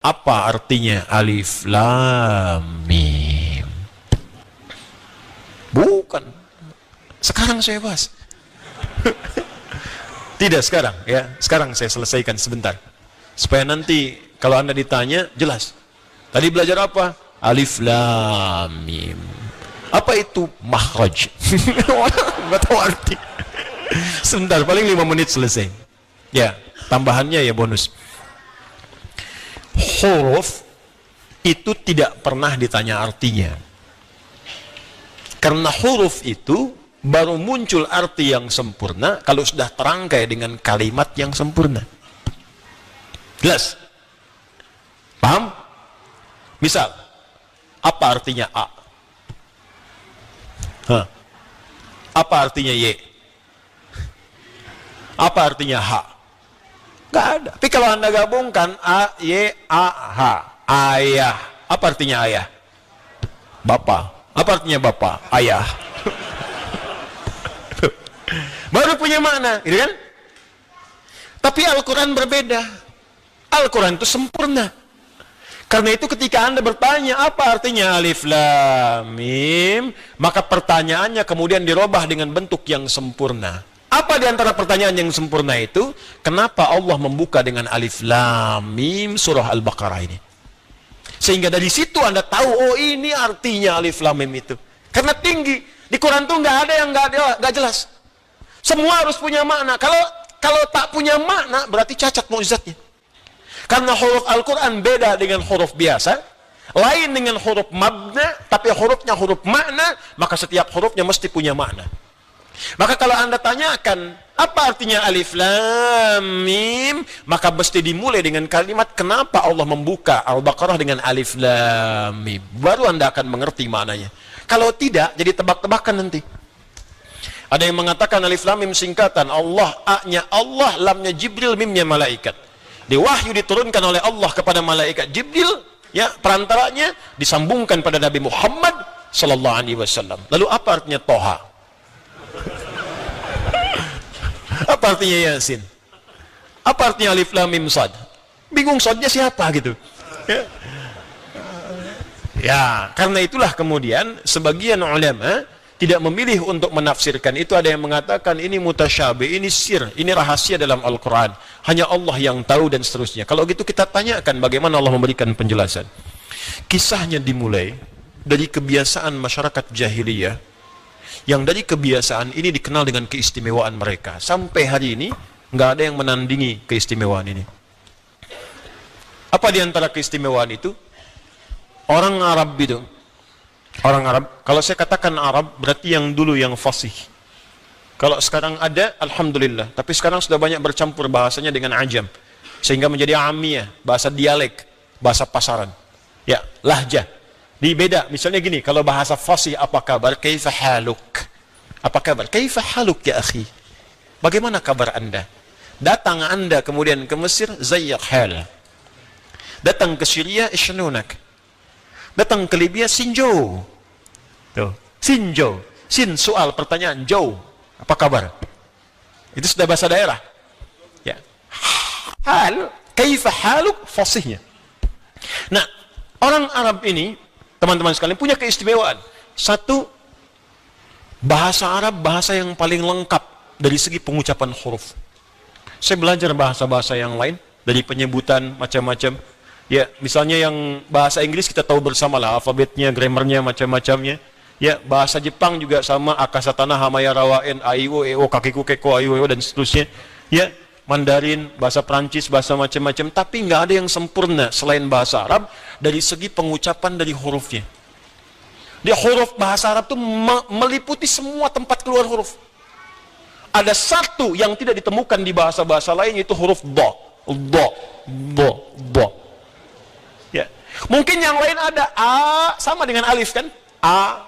Apa artinya alif lam mim? Bukan. Sekarang saya bahas. Tidak sekarang ya. Sekarang saya selesaikan sebentar. Supaya nanti kalau Anda ditanya jelas. Tadi belajar apa? Alif lam mim. Apa itu makhraj? Enggak tahu arti. Sebentar, paling 5 menit selesai. Ya, tambahannya ya bonus. Huruf itu tidak pernah ditanya artinya. Karena huruf itu baru muncul arti yang sempurna kalau sudah terangkai dengan kalimat yang sempurna. Jelas? Paham? Misal, apa artinya A? Hah? Apa artinya Y? Apa artinya H? Gak ada. Tapi kalau Anda gabungkan A, Y, A, H, ayah. Apa artinya ayah? Bapak. Apa artinya bapak? Ayah. Baru punya makna, gitu kan? Tapi Al-Quran berbeda. Al-Quran itu sempurna. Karena itu ketika Anda bertanya apa artinya alif lam mim, maka pertanyaannya kemudian dirubah dengan bentuk yang sempurna. Apa di antara pertanyaan yang sempurna itu? Kenapa Allah membuka dengan alif lam mim surah Al-Baqarah ini? Sehingga dari situ Anda tahu, oh ini artinya alif lam mim itu. Karena tinggi. Di Quran tuh nggak ada yang nggak jelas. Semua harus punya makna. Kalau tak punya makna berarti cacat mukjizatnya. Karena huruf Al-Quran beda dengan huruf biasa, lain dengan huruf mabna, tapi hurufnya huruf makna, maka setiap hurufnya mesti punya makna. Maka kalau Anda tanyakan apa artinya alif lam mim, maka mesti dimulai dengan kalimat kenapa Allah membuka Al-Baqarah dengan alif lam mim. Baru Anda akan mengerti maknanya. Kalau tidak, jadi tebak-tebakan nanti. Ada yang mengatakan alif lam mim singkatan Allah, A-nya Allah, lamnya Jibril, mimnya malaikat. Di wahyu diturunkan oleh Allah kepada malaikat Jibril, ya perantaranya disambungkan pada Nabi Muhammad sallallahu alaihi wasallam. Lalu apa artinya Toha? Apa artinya Yasin? Apa artinya alif lam mim sad? Bingung sadnya siapa gitu. Ya, karena itulah kemudian sebagian ulama tidak memilih untuk menafsirkan itu. Ada yang mengatakan ini mutasyabih, ini sir, ini rahasia dalam Al-Quran. Hanya Allah yang tahu dan seterusnya. Kalau gitu kita tanyakan bagaimana Allah memberikan penjelasan. Kisahnya dimulai dari kebiasaan masyarakat jahiliyah, yang dari kebiasaan ini dikenal dengan keistimewaan mereka. Sampai hari ini nggak ada yang menandingi keistimewaan ini. Apa di antara keistimewaan itu? Orang Arab itu, orang Arab, kalau saya katakan Arab berarti yang dulu yang fasih. Kalau sekarang ada, alhamdulillah. Tapi sekarang sudah banyak bercampur bahasanya dengan ajam, sehingga menjadi amiyah, bahasa dialek, bahasa pasaran. Ya, lahjah. Di beda, misalnya gini, kalau bahasa fasih apa kabar? Kaifa haluk? Apa kabar? Kaifa haluk ya akhi? Bagaimana kabar Anda? Datang Anda kemudian ke Mesir, zayyak hal. Datang ke Syria, ishnunak. Datang ke Libya, sinjo. Tuh, sinjo. Sin soal pertanyaan, jo. Apa kabar? Itu sudah bahasa daerah. Ya. Hal, kaifa haluk, fasihnya. Nah, orang Arab ini, teman-teman sekalian, punya keistimewaan. Satu, bahasa Arab bahasa yang paling lengkap dari segi pengucapan huruf. Saya belajar bahasa-bahasa yang lain, dari penyebutan macam-macam. Ya, misalnya yang bahasa Inggris kita tahu bersama lah, alfabetnya, grammarnya, macam-macamnya. Ya, bahasa Jepang juga sama, akasatana, hamaya, rawaen, aiwo, eo, kakiku, keko, aiwo, dan seterusnya. Ya, Mandarin, bahasa Prancis, bahasa macam-macam, tapi nggak ada yang sempurna selain bahasa Arab dari segi pengucapan dari hurufnya. Dia huruf bahasa Arab itu meliputi semua tempat keluar huruf. Ada satu yang tidak ditemukan di bahasa-bahasa lain, yaitu huruf do. Ya. Mungkin yang lain ada a sama dengan alif kan? A,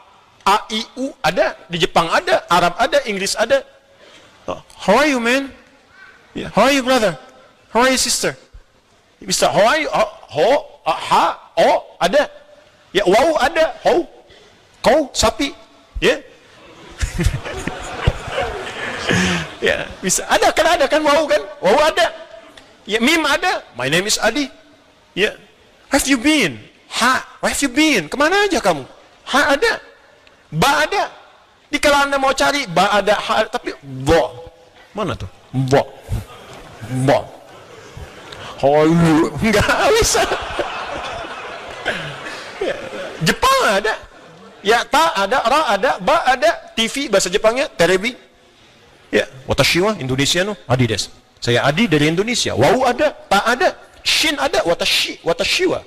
I, U ada, di Jepang ada, Arab ada, Inggris ada. How are you, man? Yeah. How are you, brother? How are you, sister? Mister, how are you? Ada. Ya, wow ada. How? Kau, sapi. Ya. Ya, bisa. Ada kan wow kan? Wow ada. Ya, mim ada. My name is Adi. Ya. Have you been? Ha, where have you been? Kemana aja kamu? Ha ada, ba ada. Di kalau Anda mau cari, ba ada, ha ada, tapi bo. Mana tuh? Bo. Bo. Oh, enggak bisa. Jepang ada. Ya, ta ada, ra ada, ba ada. TV bahasa Jepangnya terebi. Ya, watashi wa Indonesia no adi desu. Saya Adi dari Indonesia. Wau ada, ta ada, shin ada, watashi wa.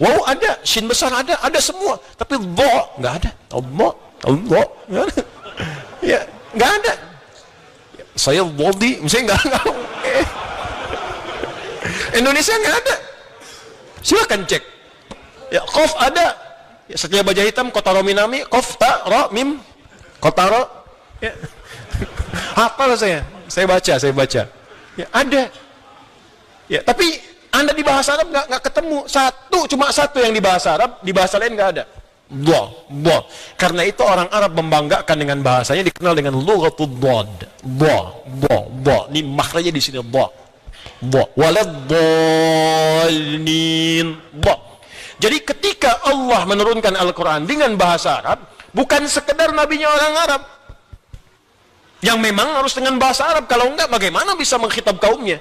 Wau ada, shin besar ada semua. Tapi bo enggak ada. Bo. Ya, enggak ada. Saya body, misalnya enggak. Indonesia enggak ada. Silakan cek. Ya, qaf ada. Ya, Satya Baja Hitam, Kotaro Minami, qaf ta ra mim. Kotaro. Ya. Hafal saya baca. Ya, ada. Ya, tapi Anda di bahasa Arab enggak ketemu. Cuma satu yang di bahasa Arab, di bahasa lain enggak ada. Bo. Karena itu orang Arab membanggakan dengan bahasanya, dikenal dengan lughatul dhad. Bo. Ini makhrajnya di sini bo. Waladdallin. Bo. Jadi ketika Allah menurunkan Al-Qur'an dengan bahasa Arab, bukan sekedar nabinya orang Arab. Yang memang harus dengan bahasa Arab, kalau enggak bagaimana bisa mengkhitab kaumnya?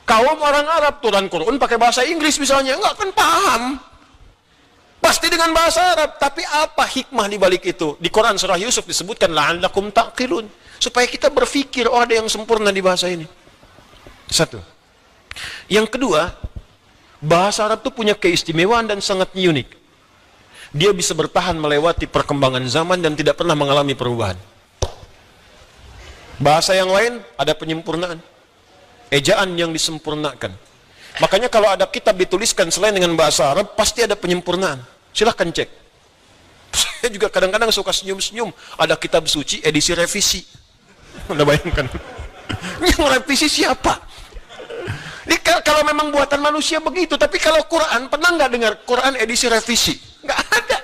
Kaum orang Arab turun Quran pakai bahasa Inggris misalnya, enggak akan paham. Pasti dengan bahasa Arab, tapi apa hikmah di balik itu? Di Quran surah Yusuf disebutkan la'allakum taqilun, supaya kita berpikir, oh ada yang sempurna di bahasa ini. Satu. Yang kedua, bahasa Arab itu punya keistimewaan dan sangat unik. Dia bisa bertahan melewati perkembangan zaman dan tidak pernah mengalami perubahan. Bahasa yang lain ada penyempurnaan, ejaan yang disempurnakan. Makanya kalau ada kitab dituliskan selain dengan bahasa Arab, pasti ada penyempurnaan. Silahkan cek. Saya juga kadang-kadang suka senyum-senyum. Ada kitab suci edisi revisi. Anda bayangkan. Yang revisi siapa? Ini kalau memang buatan manusia begitu. Tapi kalau Quran, pernah nggak dengar Quran edisi revisi? Nggak ada.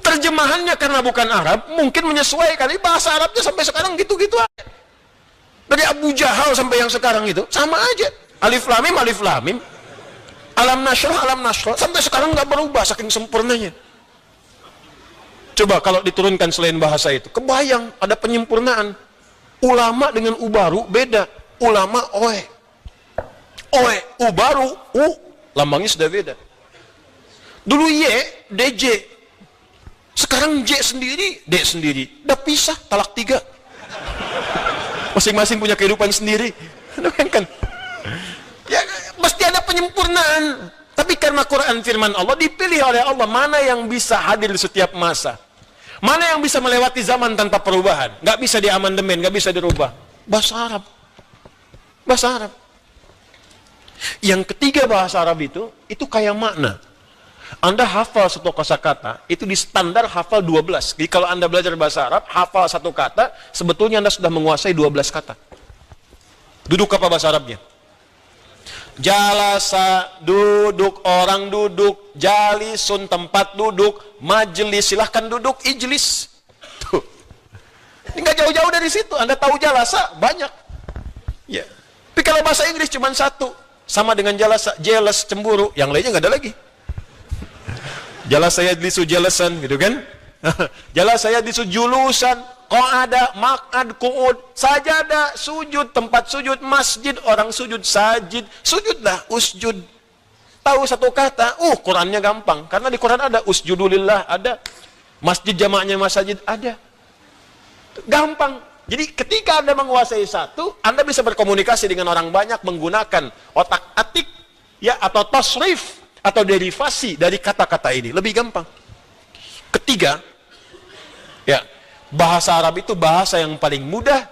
Terjemahannya karena bukan Arab, mungkin menyesuaikan. Ini bahasa Arabnya sampai sekarang gitu-gitu aja. Dari Abu Jahal sampai yang sekarang itu, sama aja. Alif lam mim, alam nashrah, sampai sekarang nggak berubah saking sempurnanya. Coba kalau diturunkan selain bahasa itu, kebayang ada penyempurnaan. Ulama dengan ubaru beda. Ulama oe, ubaru, lambangnya sudah beda. Dulu Y, DJ, sekarang J sendiri, D sendiri, udah pisah, talak 3. Masing-masing punya kehidupan sendiri. Bayangkan. Ya, mesti ada penyempurnaan. Tapi karena Quran firman Allah, dipilih oleh Allah mana yang bisa hadir di setiap masa, mana yang bisa melewati zaman tanpa perubahan, nggak bisa diamandemen, nggak bisa dirubah. Bahasa Arab. Yang ketiga, bahasa Arab itu kayak makna. Anda hafal satu kosakata, itu di standar hafal 12. Jadi kalau Anda belajar bahasa Arab, hafal satu kata, sebetulnya Anda sudah menguasai 12 kata. Duduk apa bahasa Arabnya? Jalasa, duduk, orang duduk. Jalisun, tempat duduk. Majelis, silahkan duduk. Ijlis. Tuh. Ini nggak jauh-jauh dari situ. Anda tahu jalasa, banyak. Ya. Tapi kalau bahasa Inggris cuma satu. Sama dengan jalasa, jealous, cemburu. Yang lainnya nggak ada lagi. Jalasa yajlisu jalasan, gitu kan? Jalasa yajlisu julusan. Qa'ada, maq'ad, qu'ud, sajadah, sujud, tempat sujud, masjid, orang sujud, sajid, sujudlah, usjud. Tahu satu kata, Qurannya gampang. Karena di Quran ada, usjudulillah, ada. Masjid jamaknya masjid, ada. Gampang. Jadi ketika Anda menguasai satu, Anda bisa berkomunikasi dengan orang banyak menggunakan otak atik, ya, atau tasrif, atau derivasi dari kata-kata ini. Lebih gampang. Ketiga, ya, bahasa Arab itu bahasa yang paling mudah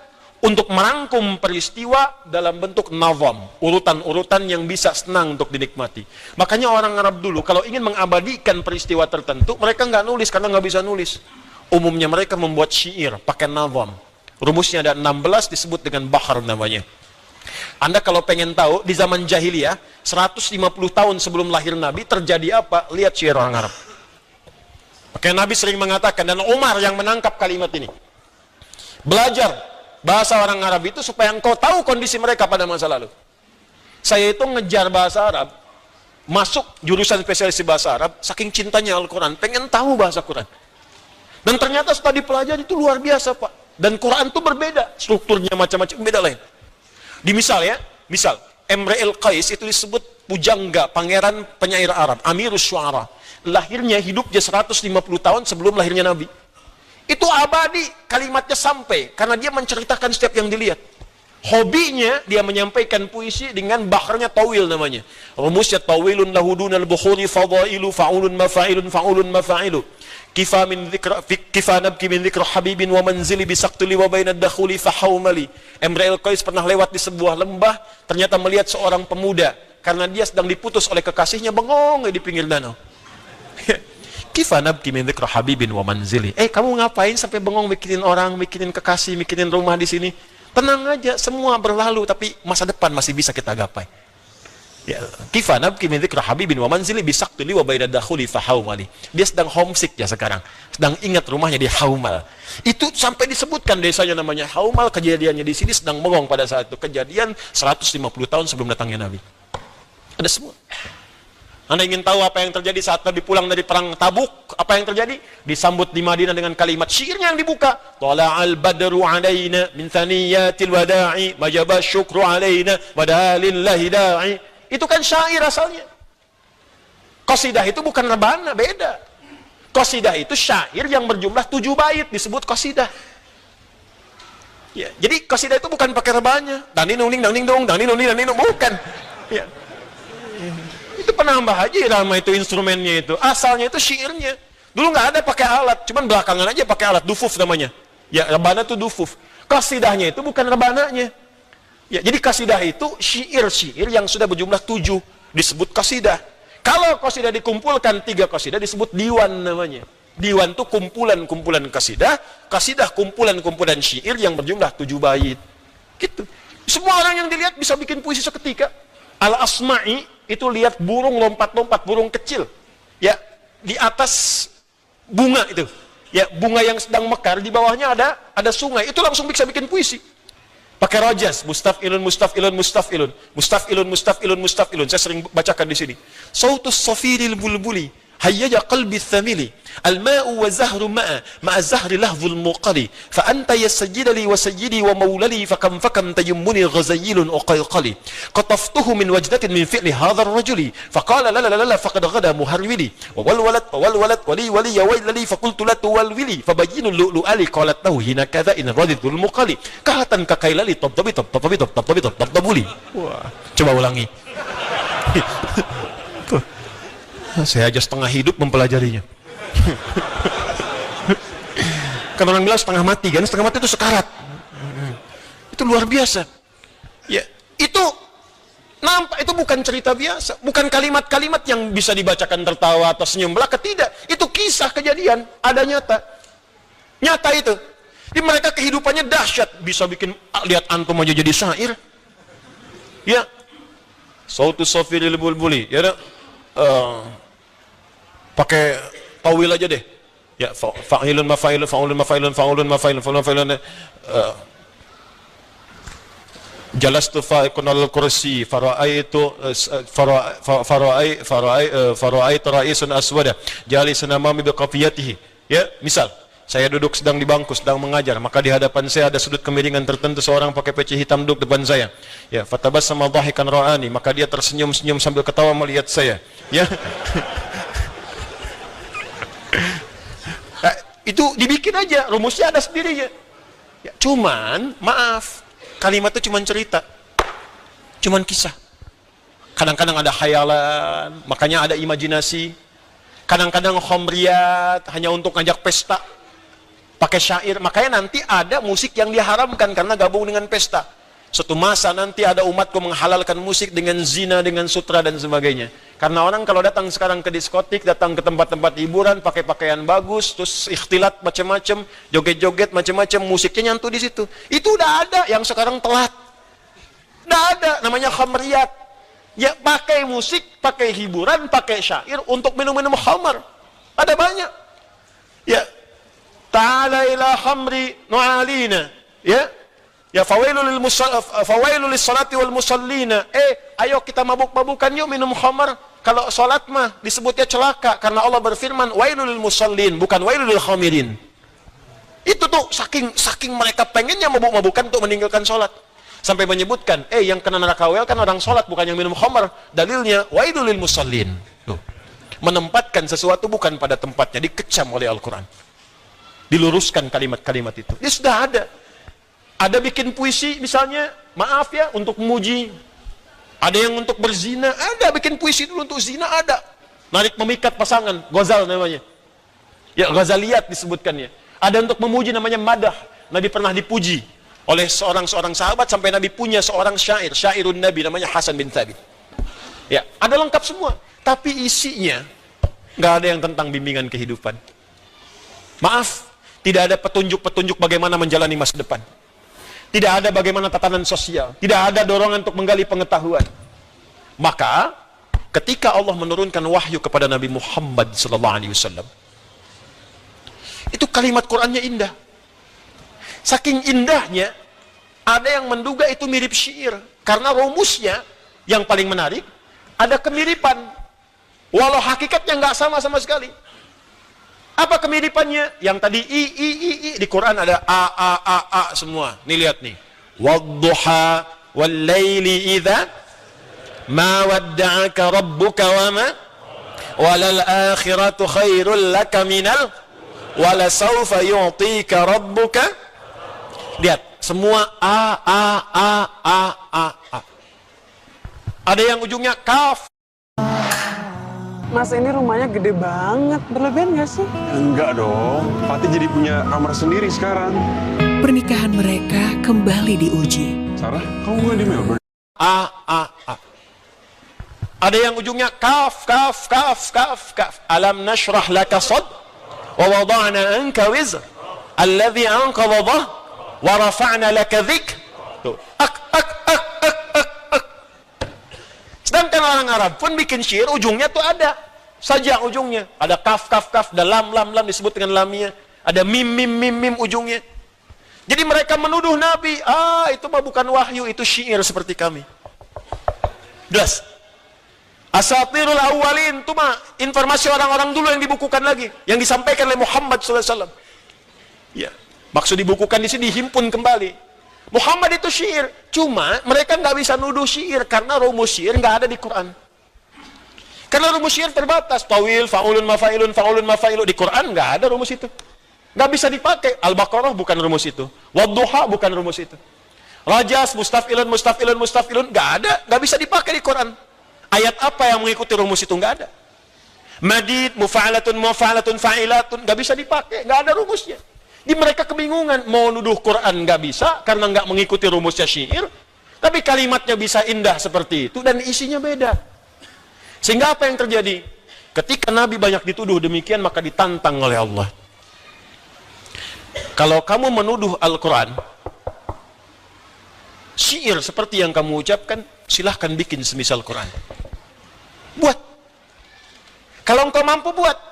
untuk merangkum peristiwa dalam bentuk nazam, urutan-urutan yang bisa senang untuk dinikmati. Makanya orang Arab dulu kalau ingin mengabadikan peristiwa tertentu, mereka nggak nulis karena nggak bisa nulis. Umumnya mereka membuat syair pakai nazam. Rumusnya ada 16, disebut dengan bahar namanya. Anda kalau pengen tahu di zaman jahiliyah 150 tahun sebelum lahir Nabi terjadi apa, lihat syair orang Arab. Maka Nabi sering mengatakan, dan Umar yang menangkap kalimat ini, belajar bahasa orang Arab itu supaya engkau tahu kondisi mereka pada masa lalu. Saya itu ngejar bahasa Arab masuk jurusan spesialis bahasa Arab, saking cintanya Al-Quran, pengen tahu bahasa Quran. Dan ternyata setelah dipelajari itu luar biasa, Pak. Dan Quran itu berbeda, strukturnya macam-macam, beda lain. Di misal, Imrul Qais itu disebut pujangga, pangeran penyair Arab, Amirus Syu'ara. Lahirnya, hidupnya 150 tahun sebelum lahirnya Nabi. Itu abadi, kalimatnya sampai, karena dia menceritakan setiap yang dilihat. Hobinya, dia menyampaikan puisi dengan baharnya tawil namanya. Rumusnya tawilun lahudunal bukhuri fadailu fa'ulun mafa'ilun fa'ulun mafa'ilu. Kifa nabki min dhikra habibin wa manzili bisaktuli wa bainad dakhuli fahawmali. Imrul Qais pernah lewat di sebuah lembah, ternyata melihat seorang pemuda, karena dia sedang diputus oleh kekasihnya, bengong di pinggir danau. Kifa nabki min dhikra habibin wa manzili. Kamu ngapain sampai bengong mikirin orang, mikirin kekasih, mikirin rumah di sini? Tenang aja, semua berlalu, tapi masa depan masih bisa kita gapai. Ya, kifa nabki min dzikra habibin wa manzili bisaktuli wa bainad dakhuli fahawmali. Dia sedang homesick ya sekarang, sedang ingat rumahnya di Haumal. Itu sampai disebutkan desanya namanya Haumal, kejadiannya di sini sedang bengong pada saat itu. Kejadian 150 tahun sebelum datangnya Nabi. Ada semua. Anda ingin tahu apa yang terjadi saat Nabi pulang dari perang Tabuk? Apa yang terjadi? Disambut di Madinah dengan kalimat syairnya yang dibuka. Tala'al badru alaina min thaniyatil wada'i majaba syukru alaina wadalillahi da'i. Itu kan syair asalnya. Qasidah itu bukan rebana, beda. Qasidah itu syair yang berjumlah 7 bait disebut qasidah. Ya, jadi qasidah itu bukan pakai rebanya. Dang ning dong, dang ning bukan. Ya. Itu penambah aja irama itu, instrumennya itu. Asalnya itu syairnya. Dulu nggak ada pakai alat, cuman belakangan aja pakai alat, dufuf namanya. Ya, rebana itu dufuf. Qasidahnya itu bukan rebananya. Ya, jadi qasidah itu syair-syair yang sudah berjumlah 7 disebut qasidah. Kalau qasidah dikumpulkan 3 qasidah disebut diwan namanya. Diwan itu kumpulan-kumpulan qasidah, qasidah kumpulan-kumpulan syair yang berjumlah 7 bait. Gitu. Semua orang yang dilihat bisa bikin puisi seketika. Al-Asma'i itu lihat burung lompat-lompat, burung kecil. Ya, di atas bunga itu. Ya, bunga yang sedang mekar, di bawahnya ada sungai. Itu langsung bisa bikin puisi. Pakai rojas, mustafilun, mustafilun, mustafilun, mustafilun, mustafilun, mustafilun. Saya sering bacakan di sini. Sautus safiril bulbuli, hayyaja qalbi thamili, al-ma'u wa zahru ma'a zahri lahzul muqali, fa anta ya sayyidali wa sayyidi wa maulali, fa kam tayammuni ghazayilun uqayqali, qataftuhu min wajdatin min fi'li hadha ar-rajuli, fa qala la la la faqad ghada muharwili, wa wal walad wali ya waylali, fa qultu la tuwalwili, fa bayyinu lu'lu'ali qalat lahu hina kadha in radidul muqali, kahatan kakailali tabtabuli. Wah, coba ulangi. Saya aja setengah hidup mempelajarinya. Kan orang bilang setengah mati, kan setengah mati itu sekarat. Itu luar biasa. Ya, itu nampak itu bukan cerita biasa, bukan kalimat-kalimat yang bisa dibacakan tertawa atau senyum belaka, tidak. Itu kisah kejadian, ada nyata. Nyata itu. Di mereka kehidupannya dahsyat, bisa bikin lihat antum aja jadi syair. Ya. Sautus safiril bulbuli, ya pakai tawil aja deh. Ya, fa'ilun mafa'ilun fa'ulun mafa'ilun fa'ulun mafa'ilun fa'ulun mafa'ilun. Jalastu fa'iqun al-kursi fara'aitu fara'aitu ra'isun aswada jalisun amami biqafiyatihi. Ya, misal saya duduk sedang di bangku sedang mengajar, maka di hadapan saya ada sudut kemiringan tertentu, seorang pakai peci hitam duduk depan saya. Ya, fatabassama dhahikan ra'ani, maka dia tersenyum-senyum sambil ketawa melihat saya. Ya. Nah, itu dibikin aja, rumusnya ada sendirinya. Ya, cuman maaf, kalimat itu cuman cerita, cuman kisah. Kadang-kadang ada khayalan, makanya ada imajinasi. Kadang-kadang khamriyat, hanya untuk ngajak pesta, pakai syair. Makanya nanti ada musik yang diharamkan karena gabung dengan pesta. Suatu masa nanti ada umatku menghalalkan musik dengan zina, dengan sutra dan sebagainya. Karena orang kalau datang sekarang ke diskotik, datang ke tempat-tempat hiburan, pakai pakaian bagus, terus ikhtilat macam-macam, joget-joget macam-macam, musiknya nyantu di situ. Itu udah ada, yang sekarang telat. Udah ada, namanya khamriyat. Ya, pakai musik, pakai hiburan, pakai syair untuk minum-minum khamar. Ada banyak. Ya, ta'ala ila khamri nu'alina. Ya. Ya, fawailul lis salati wal musallina. Ayo kita mabuk-mabukan yuk, minum khamar. kalau sholat mah disebutnya celaka karena Allah berfirman wailul lil musallin, bukan wailul lil khamirin. Itu tuh saking mereka pengennya mabuk-mabukan untuk meninggalkan sholat. Sampai menyebutkan, yang kena neraka kan orang sholat, bukan yang minum khamar. Dalilnya wailul lil musallin. Tuh. Menempatkan sesuatu bukan pada tempatnya, dikecam oleh Al-Quran. Diluruskan kalimat-kalimat itu. Dia sudah ada. Ada bikin puisi misalnya, maaf ya, untuk memuji. Ada yang untuk berzina, ada bikin puisi dulu untuk zina, ada. Narik memikat pasangan, ghazal namanya. Ya, ghazaliyat disebutkannya. Ada untuk memuji namanya madah. Nabi pernah dipuji oleh seorang sahabat sampai Nabi punya seorang syairun Nabi namanya Hasan bin Thabit. Ya, ada lengkap semua. Tapi isinya nggak ada yang tentang bimbingan kehidupan. Maaf, tidak ada petunjuk-petunjuk bagaimana menjalani masa depan. Tidak ada bagaimana tatanan sosial. Tidak ada dorongan untuk menggali pengetahuan. Maka, ketika Allah menurunkan wahyu kepada Nabi Muhammad SAW, itu kalimat Qur'annya indah. Saking indahnya, ada yang menduga itu mirip syair. Karena rumusnya, yang paling menarik, ada kemiripan. Walau hakikatnya nggak sama sekali. Apa kemiripannya? Yang tadi i, di Quran ada a semua. Nih lihat nih. Wadduha wal laili idza ma wadda'aka rabbuka wa ma walal akhiratu khairul laka minal wala sawfa yu'tika rabbuka. Lihat, semua a. Ada yang ujungnya kaf. Mas, ini rumahnya gede banget, berlebihan gak sih? Enggak dong, Fatih jadi punya kamar sendiri sekarang. Pernikahan mereka kembali diuji. Sarah, kamu nggak di Melbourne? A. Ada yang ujungnya kaf. Alam nashrah laka sad wa wada'na anka wizr alladhi anqadha dhah wa rafa'na laka dhikr. Sedangkan orang Arab pun bikin syair ujungnya tuh ada saja ujungnya. Ada kaf, ada lam disebut dengan lamnya. Ada mim ujungnya. Jadi mereka menuduh Nabi, itu mah bukan wahyu, itu syair seperti kami. Jelas. Asatirul awwalin itu mah informasi orang-orang dulu yang dibukukan lagi, yang disampaikan oleh Muhammad SAW. Ya, maksud dibukukan di sini dihimpun kembali. Muhammad itu syair, cuma mereka nggak bisa nuduh syair karena rumus syair nggak ada di Quran. Karena rumus syair terbatas, tawil, faulun, mafailu di Quran nggak ada rumus itu, nggak bisa dipakai. Al-Baqarah bukan rumus itu, Wadduha bukan rumus itu, Rajas, mustafilun nggak bisa dipakai di Quran. Ayat apa yang mengikuti rumus itu nggak ada. Madid, mufa'alatun, fa'ilatun nggak bisa dipakai, nggak ada rumusnya. Di mereka kebingungan, mau nuduh Quran nggak bisa karena nggak mengikuti rumusnya syair, tapi kalimatnya bisa indah seperti itu dan isinya beda. Sehingga apa yang terjadi? Ketika Nabi banyak dituduh demikian, maka ditantang oleh Allah. Kalau kamu menuduh Al-Quran syair seperti yang kamu ucapkan, silahkan bikin semisal Quran. Buat. Kalau engkau mampu buat.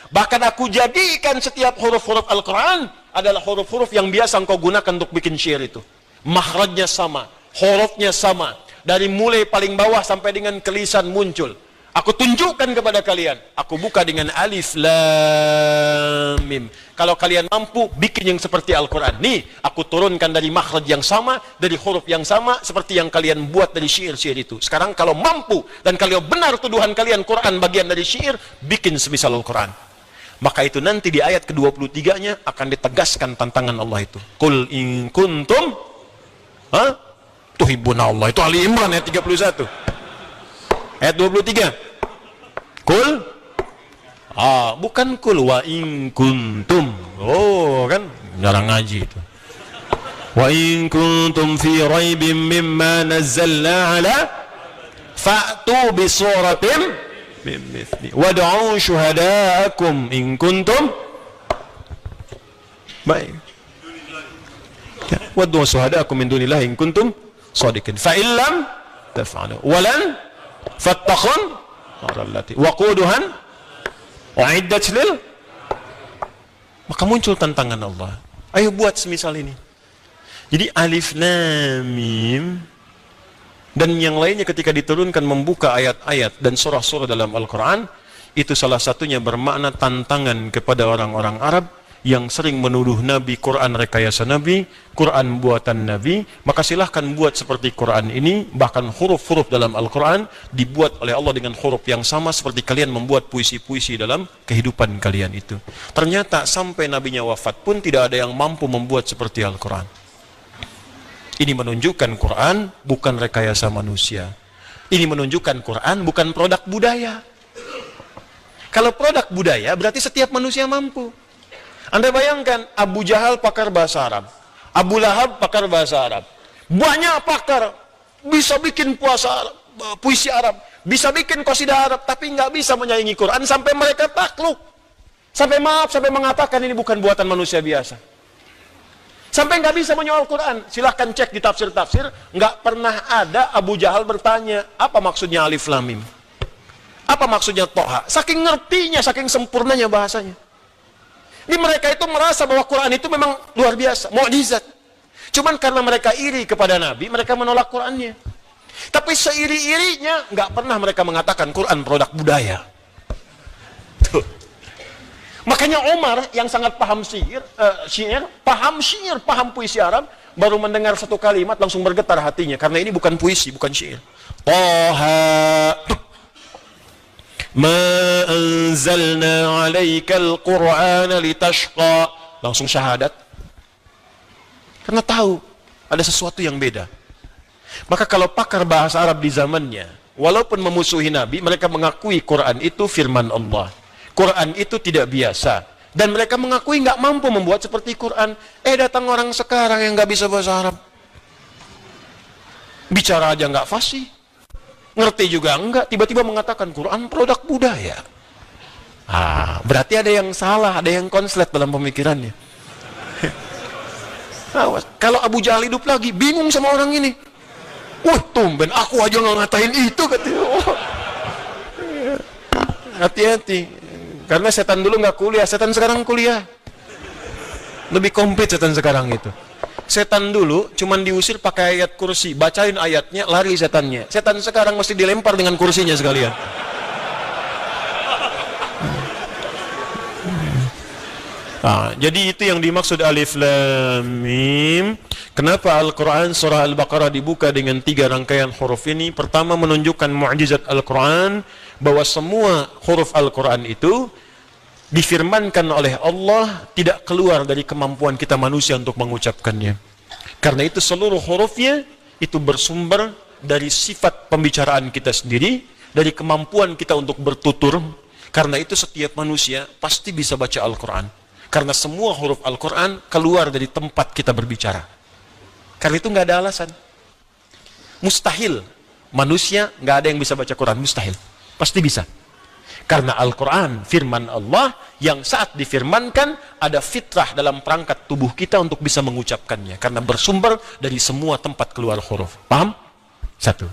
Bahkan aku jadikan setiap huruf-huruf Al-Quran adalah huruf-huruf yang biasa engkau gunakan untuk bikin syair itu. Makhrajnya sama, hurufnya sama. Dari mulai paling bawah sampai dengan kelisan muncul. Aku tunjukkan kepada kalian. Aku buka dengan alif, lam, mim. Kalau kalian mampu, bikin yang seperti Al-Quran. Nih, aku turunkan dari makhraj yang sama, dari huruf yang sama, seperti yang kalian buat dari syair-syair itu. Sekarang kalau mampu, dan kalau benar tuduhan kalian Quran bagian dari syair, bikin semisal Al-Quran. Maka itu nanti di ayat ke-23-nya akan ditegaskan tantangan Allah itu. Qul in kuntum tuhibbuna Allah. Itu Ali Imran ayat 31. Ayat 23. Qul bukan qul wa in kuntum. Oh, kan jarang ngaji itu. Wa in kuntum fi raibin mimma nazzalna ala fa'tu bi suratin wad'u syuhadaakum in kuntum baik wad'u syuhadaakum min dunillahi in kuntum shadiqin fa illam taf'alu walan fattaqun allati waquduhan uiddat lil. Maka muncul tantangan Allah, ayo buat semisal ini. Jadi alif lam mim Dan yang lainnya ketika diturunkan membuka ayat-ayat dan surah-surah dalam Al-Quran, itu salah satunya bermakna tantangan kepada orang-orang Arab yang sering menuduh Nabi Quran rekayasa Nabi, Quran buatan Nabi. Maka silahkan buat seperti Quran ini, bahkan huruf-huruf dalam Al-Quran dibuat oleh Allah dengan huruf yang sama seperti kalian membuat puisi-puisi dalam kehidupan kalian itu. Ternyata sampai Nabinya wafat pun tidak ada yang mampu membuat seperti Al-Quran. Ini menunjukkan Quran bukan rekayasa manusia. Ini menunjukkan Quran bukan produk budaya. Kalau produk budaya berarti setiap manusia mampu. Anda bayangkan Abu Jahal pakar bahasa Arab, Abu Lahab pakar bahasa Arab, banyak pakar bisa bikin puisi Arab, bisa bikin qasidah Arab, tapi nggak bisa menyaingi Quran sampai mereka takluk, sampai mengatakan ini bukan buatan manusia biasa. Sampai nggak bisa menyoal Quran. Silahkan cek di tafsir-tafsir, nggak pernah ada Abu Jahal bertanya, apa maksudnya alif lam mim? Apa maksudnya Toha? Saking ngertinya, saking sempurnanya bahasanya. Ini mereka itu merasa bahwa Quran itu memang luar biasa, mukjizat. Cuman karena mereka iri kepada Nabi, mereka menolak Qurannya. Tapi seiri-irinya, nggak pernah mereka mengatakan Quran produk budaya. Tuh. Makanya Umar yang sangat paham paham puisi Arab, baru mendengar satu kalimat langsung bergetar hatinya, karena ini bukan puisi, bukan syair. Taha ma anzalna 'alaikal Qur'ana litashqa. Langsung syahadat. Karena tahu ada sesuatu yang beda. Maka kalau pakar bahasa Arab di zamannya, walaupun memusuhi Nabi, mereka mengakui Quran itu firman Allah. Quran itu tidak biasa. Dan mereka mengakui nggak mampu membuat seperti Quran. Datang orang sekarang yang nggak bisa bahasa Arab. Bicara aja nggak fasih. Ngerti juga enggak. Tiba-tiba mengatakan Quran produk budaya. Berarti ada yang salah, ada yang konslet dalam pemikirannya. Kalau Abu Jahal hidup lagi, bingung sama orang ini. Tumben aku aja nggak ngatain itu, katanya. Hati-hati. Karena setan dulu nggak kuliah, setan sekarang kuliah. Lebih komplit setan sekarang itu. Setan dulu cuman diusir pakai ayat kursi, bacain ayatnya, lari setannya. Setan sekarang mesti dilempar dengan kursinya sekalian. Jadi itu yang dimaksud alif lam mim. Kenapa Al-Quran surah Al-Baqarah dibuka dengan 3 rangkaian huruf ini? Pertama, menunjukkan mukjizat Al-Quran, bahwa semua huruf Al-Quran itu difirmankan oleh Allah, tidak keluar dari kemampuan kita manusia untuk mengucapkannya. Karena itu seluruh hurufnya itu bersumber dari sifat pembicaraan kita sendiri, dari kemampuan kita untuk bertutur. Karena itu setiap manusia pasti bisa baca Al-Quran. Karena semua huruf Al-Quran keluar dari tempat kita berbicara. Karena itu nggak ada alasan. Mustahil manusia nggak ada yang bisa baca Quran, mustahil. Pasti bisa. Karena Al-Quran firman Allah yang saat difirmankan ada fitrah dalam perangkat tubuh kita untuk bisa mengucapkannya. Karena bersumber dari semua tempat keluar huruf. Paham? Satu.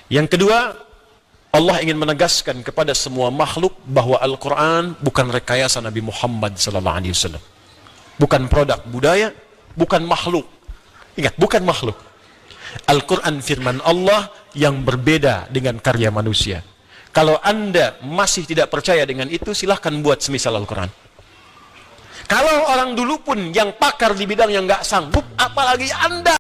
Yang kedua, Allah ingin menegaskan kepada semua makhluk bahwa Al-Quran bukan rekayasa Nabi Muhammad SAW. Bukan produk budaya, bukan makhluk. Ingat, bukan makhluk. Al-Quran firman Allah yang berbeda dengan karya manusia. Kalau Anda masih tidak percaya dengan itu, silahkan buat semisal Al-Quran. Kalau orang dulu pun yang pakar di bidang yang nggak sanggup, apalagi Anda